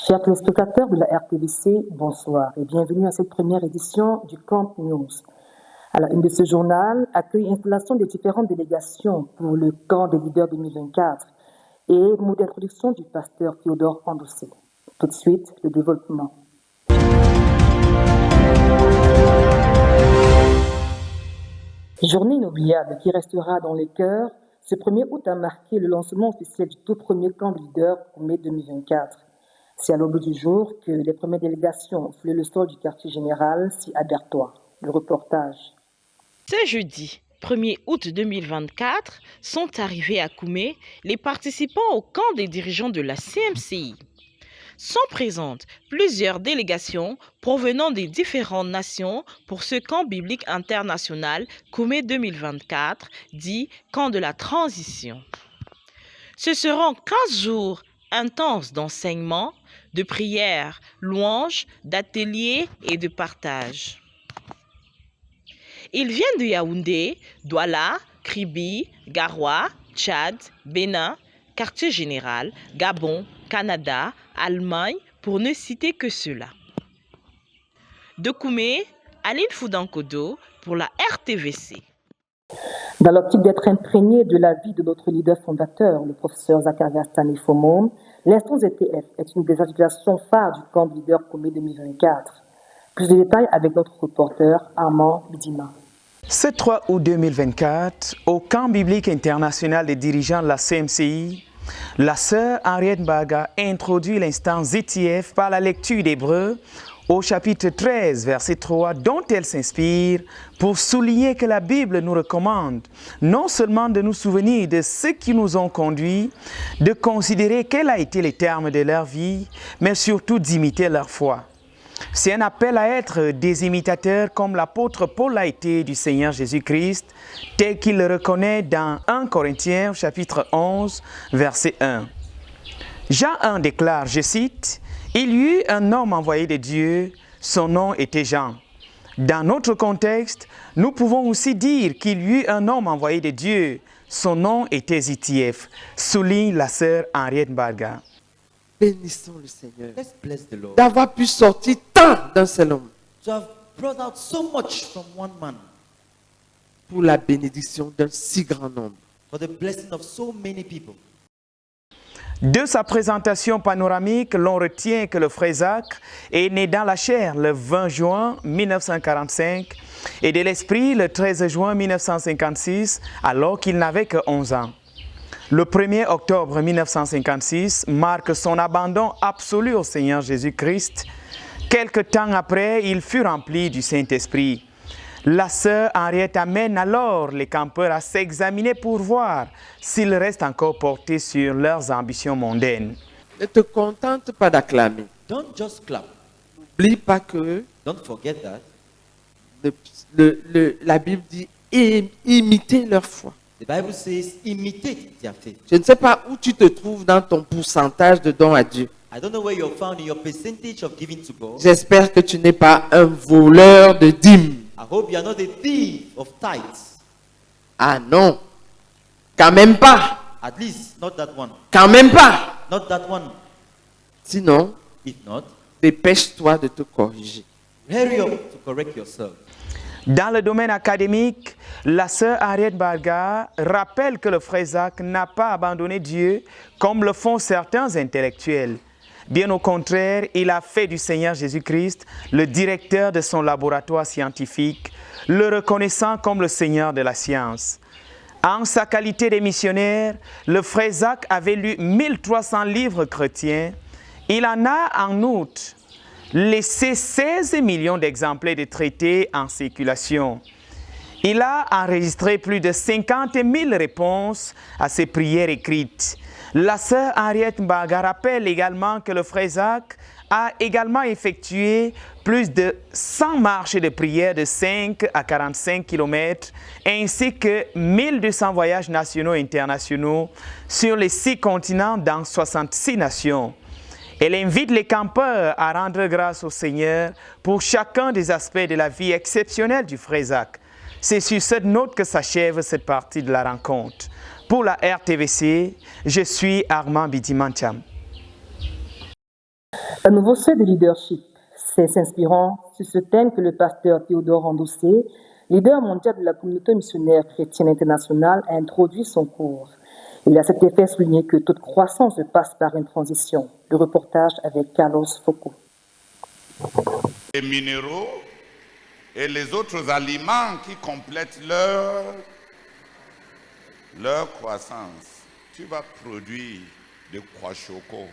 Chers téléspectateurs de la RTVC, bonsoir et bienvenue à cette première édition du Camp News. À la une de ce journal, accueille installation des différentes délégations pour le camp des leaders 2024 et mot d'introduction du pasteur Théodore Andossé. Tout de suite, le développement. Journée inoubliable qui restera dans les cœurs, ce 1er août a marqué le lancement officiel du tout premier camp de leaders pour mai 2024. C'est à l'aube du jour que les premières délégations ont foulé le sol du quartier général, si à Berthois. Le reportage. Ce jeudi 1er août 2024 sont arrivés à Koumé les participants au camp des dirigeants de la CMCI. Sont présentes plusieurs délégations provenant des différentes nations pour ce camp biblique international Koumé 2024, dit camp de la transition. Ce seront 15 jours intenses d'enseignement, de prières, louanges, d'ateliers et de partage. Ils viennent de Yaoundé, Douala, Kribi, Garoua, Tchad, Bénin, quartier général, Gabon, Canada, Allemagne, pour ne citer que cela. De Koumé, Aline Foudankodo pour la RTVC. Dans l'optique d'être imprégné de la vie de notre leader fondateur, le professeur Zakaria Stanley-Fomom, l'instance ZTF est une des associations phares du camp de leader Koumé 2024. Plus de détails avec notre reporter Armand Bidima. Ce 3 août 2024, au camp biblique international des dirigeants de la CMCI, la sœur Henriette Mbaga introduit l'instance ZTF par la lecture d'Hébreux au chapitre 13, verset 3, dont elle s'inspire pour souligner que la Bible nous recommande non seulement de nous souvenir de ce qui nous ont conduits, de considérer quel a été le terme de leur vie, mais surtout d'imiter leur foi. C'est un appel à être des imitateurs comme l'apôtre Paul l'a été du Seigneur Jésus-Christ, tel qu'il le reconnaît dans 1 Corinthiens chapitre 11, verset 1. Jean 1 déclare, je cite, « Il y eut un homme envoyé de Dieu, son nom était Jean. » Dans notre contexte, nous pouvons aussi dire qu'il y eut un homme envoyé de Dieu, son nom était ZTF, souligne la sœur Henriette Mbaga. Bénissons le Seigneur d'avoir pu sortir tant d'un seul homme pour la bénédiction d'un si grand nombre. De sa présentation panoramique, l'on retient que le frère Zach est né dans la chair le 20 juin 1945 et de l'esprit le 13 juin 1956 alors qu'il n'avait que 11 ans. Le 1er octobre 1956 marque son abandon absolu au Seigneur Jésus-Christ. Quelque temps après, il fut rempli du Saint-Esprit. La sœur Henriette amène alors les campeurs à s'examiner pour voir s'ils restent encore portés sur leurs ambitions mondaines. Ne te contente pas d'acclamer. Don't just clap. N'oublie pas que Don't forget that. la Bible dit imiter leur foi. The Bible says imitate their faith. Je ne sais pas où tu te trouves dans ton pourcentage de dons à Dieu. I don't know where you're found in your percentage of giving to God. J'espère que tu n'es pas un voleur de dîmes. I hope you are not a thief of tithes. Ah non, quand même pas. At least not that one. Quand même pas. Not that one. Sinon, If not, dépêche-toi de te corriger. hurry up to correct yourself. Dans le domaine académique, la sœur Henriette Mbaga rappelle que le frère Zach n'a pas abandonné Dieu comme le font certains intellectuels. Bien au contraire, il a fait du Seigneur Jésus-Christ le directeur de son laboratoire scientifique, le reconnaissant comme le Seigneur de la science. En sa qualité de missionnaire, le frère Zach avait lu 1300 livres chrétiens. Il en a en outre laissé 16 millions d'exemplaires de traités en circulation. Il a enregistré plus de 50 000 réponses à ses prières écrites. La sœur Henriette Mbaga rappelle également que le frère Zach a également effectué plus de 100 marches de prière de 5 à 45 km, ainsi que 1200 voyages nationaux et internationaux sur les 6 continents dans 66 nations. Elle invite les campeurs à rendre grâce au Seigneur pour chacun des aspects de la vie exceptionnelle du frère Zach. C'est sur cette note que s'achève cette partie de la rencontre. Pour la RTVC, je suis Armand Bidimantiam. Un nouveau seuil de leadership. C'est s'inspirant sur ce thème que le pasteur Théodore Andossé, leader mondial de la communauté missionnaire chrétienne internationale, a introduit son cours. Il a à cet effet souligné que toute croissance passe par une transition. Le reportage avec Carlos Foucault. Les minéraux et les autres aliments qui complètent leur croissance. Tu vas produire des kwashiorkor.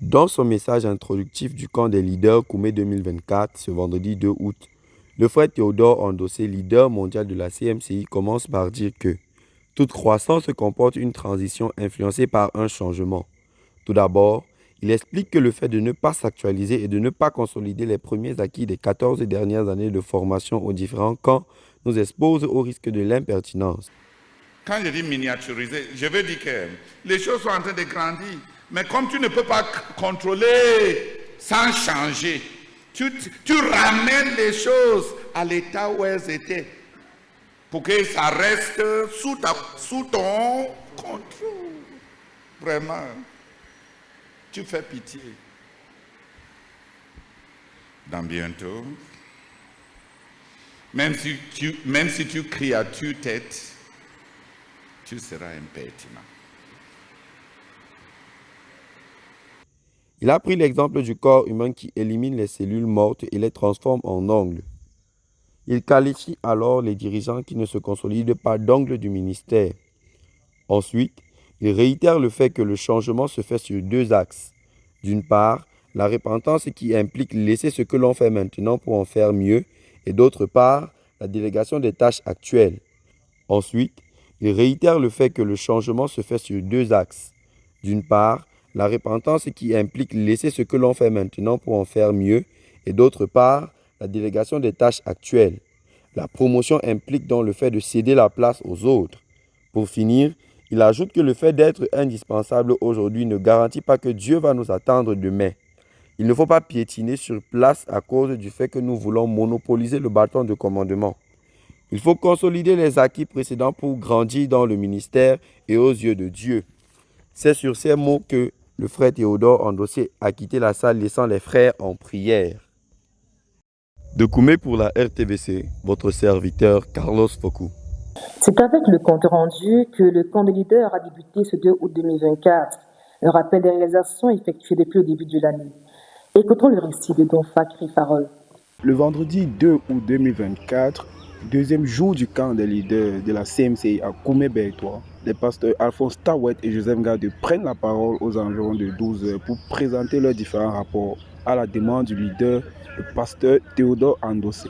Dans son message introductif du camp des leaders Koumé 2024, ce vendredi 2 août, le frère Théodore Andossé, leader mondial de la CMCI, commence par dire que toute croissance comporte une transition influencée par un changement. Tout d'abord, il explique que le fait de ne pas s'actualiser et de ne pas consolider les premiers acquis des 14 dernières années de formation aux différents camps nous expose au risque de l'impertinence. Quand je dis miniaturiser, je veux dire que les choses sont en train de grandir. Mais comme tu ne peux pas contrôler sans changer, tu ramènes les choses à l'état où elles étaient pour que ça reste sous ton contrôle. Vraiment, tu fais pitié. Dans bientôt, même si tu cries à tue-tête, tu seras impertinent. Il a pris l'exemple du corps humain qui élimine les cellules mortes et les transforme en ongles. Il qualifie alors les dirigeants qui ne se consolident pas d'ongles du ministère. Ensuite, il réitère le fait que le changement se fait sur deux axes. D'une part, la repentance qui implique laisser ce que l'on fait maintenant pour en faire mieux, et d'autre part, la délégation des tâches actuelles. Ensuite, il réitère le fait que le changement se fait sur deux axes. D'une part, la repentance qui implique laisser ce que l'on fait maintenant pour en faire mieux, et d'autre part, la délégation des tâches actuelles. La promotion implique donc le fait de céder la place aux autres. Pour finir, il ajoute que le fait d'être indispensable aujourd'hui ne garantit pas que Dieu va nous attendre demain. Il ne faut pas piétiner sur place à cause du fait que nous voulons monopoliser le bâton de commandement. Il faut consolider les acquis précédents pour grandir dans le ministère et aux yeux de Dieu. C'est sur ces mots que le frère Théodore Andossé a quitté la salle laissant les frères en prière. De Koumé pour la RTVC, votre serviteur Carlos Foucault. C'est avec le compte rendu que le camp des leaders a débuté ce 2 août 2024. Un rappel des réalisations effectuées depuis le début de l'année. Écoutons le récit de Don Fakri Farol. Le vendredi 2 août 2024, deuxième jour du camp des leaders de la CMCI à Koumé-Bertois, les pasteurs Alphonse Tawet et Joseph Gade prennent la parole aux environs de 12 heures pour présenter leurs différents rapports à la demande du leader, le pasteur Théodore Andossé.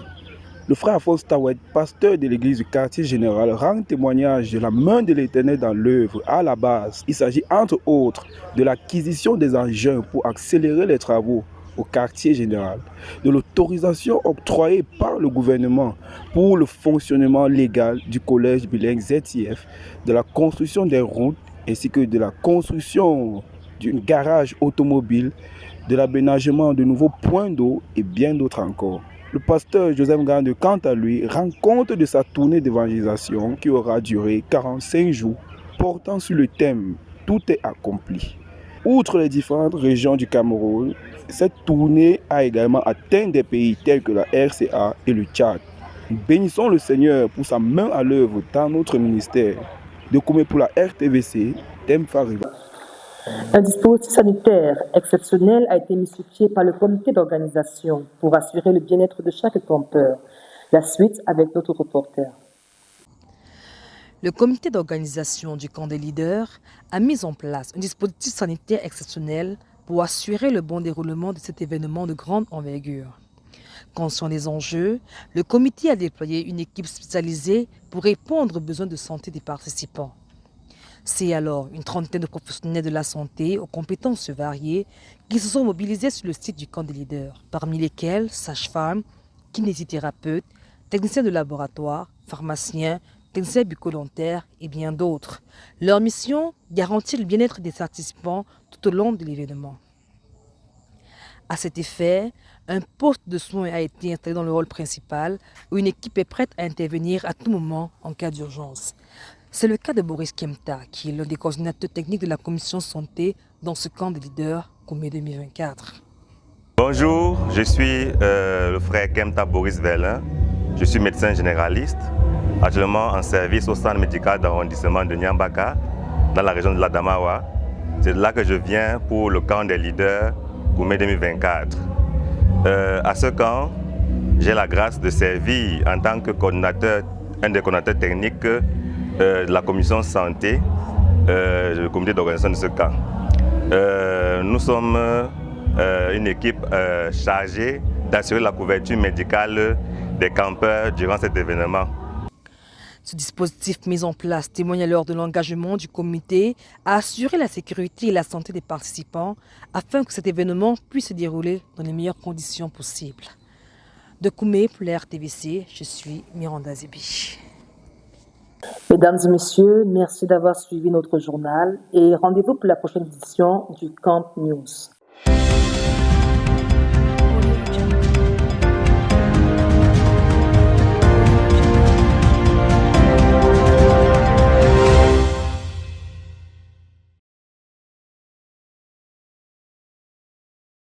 Le frère Alphonse Tawet, pasteur de l'église du quartier général, rend témoignage de la main de l'Éternel dans l'œuvre. À la base, il s'agit entre autres de l'acquisition des engins pour accélérer les travaux au quartier général, de l'autorisation octroyée par le gouvernement pour le fonctionnement légal du collège bilingue ZIF, de la construction des routes ainsi que de la construction d'un garage automobile, de l'aménagement de nouveaux points d'eau et bien d'autres encore. Le pasteur Joseph Gande, quant à lui, rend compte de sa tournée d'évangélisation qui aura duré 45 jours, portant sur le thème « Tout est accompli ». Outre les différentes régions du Cameroun, cette tournée a également atteint des pays tels que la RCA et le Tchad. Nous bénissons le Seigneur pour sa main à l'œuvre dans notre ministère. De Koumé pour la RTVC, Thème Fariva. Un dispositif sanitaire exceptionnel a été mis sur pied par le comité d'organisation pour assurer le bien-être de chaque campeur. La suite avec notre reporter. Le comité d'organisation du camp des leaders a mis en place un dispositif sanitaire exceptionnel pour assurer le bon déroulement de cet événement de grande envergure. Conscient des enjeux, le comité a déployé une équipe spécialisée pour répondre aux besoins de santé des participants. C'est alors une trentaine de professionnels de la santé aux compétences variées qui se sont mobilisés sur le site du camp des leaders, parmi lesquels sages-femmes, kinésithérapeutes, techniciens de laboratoire, pharmaciens, techniciens bucco-dentaires et bien d'autres. Leur mission, garantir le bien-être des participants tout au long de l'événement. À cet effet, un poste de soins a été installé dans le hall principal où une équipe est prête à intervenir à tout moment en cas d'urgence. C'est le cas de Boris Kemta, qui est l'un des coordinateurs techniques de la commission santé dans ce camp des leaders Koumé 2024. Bonjour, je suis le frère Kemta Boris Verlin. Je suis médecin généraliste, actuellement en service au centre médical d'arrondissement de Nyambaka, dans la région de l'Adamawa. C'est de là que je viens pour le camp des leaders Koumé 2024. À ce camp, j'ai la grâce de servir en tant que coordinateur, un des coordinateurs techniques de la commission santé, le comité d'organisation de ce camp. Nous sommes une équipe chargée d'assurer la couverture médicale des campeurs durant cet événement. Ce dispositif mis en place témoigne alors de l'engagement du comité à assurer la sécurité et la santé des participants afin que cet événement puisse se dérouler dans les meilleures conditions possibles. De Koumé pour la RTVC, je suis Miranda Zebi. Mesdames et messieurs, merci d'avoir suivi notre journal et rendez-vous pour la prochaine édition du Camp News.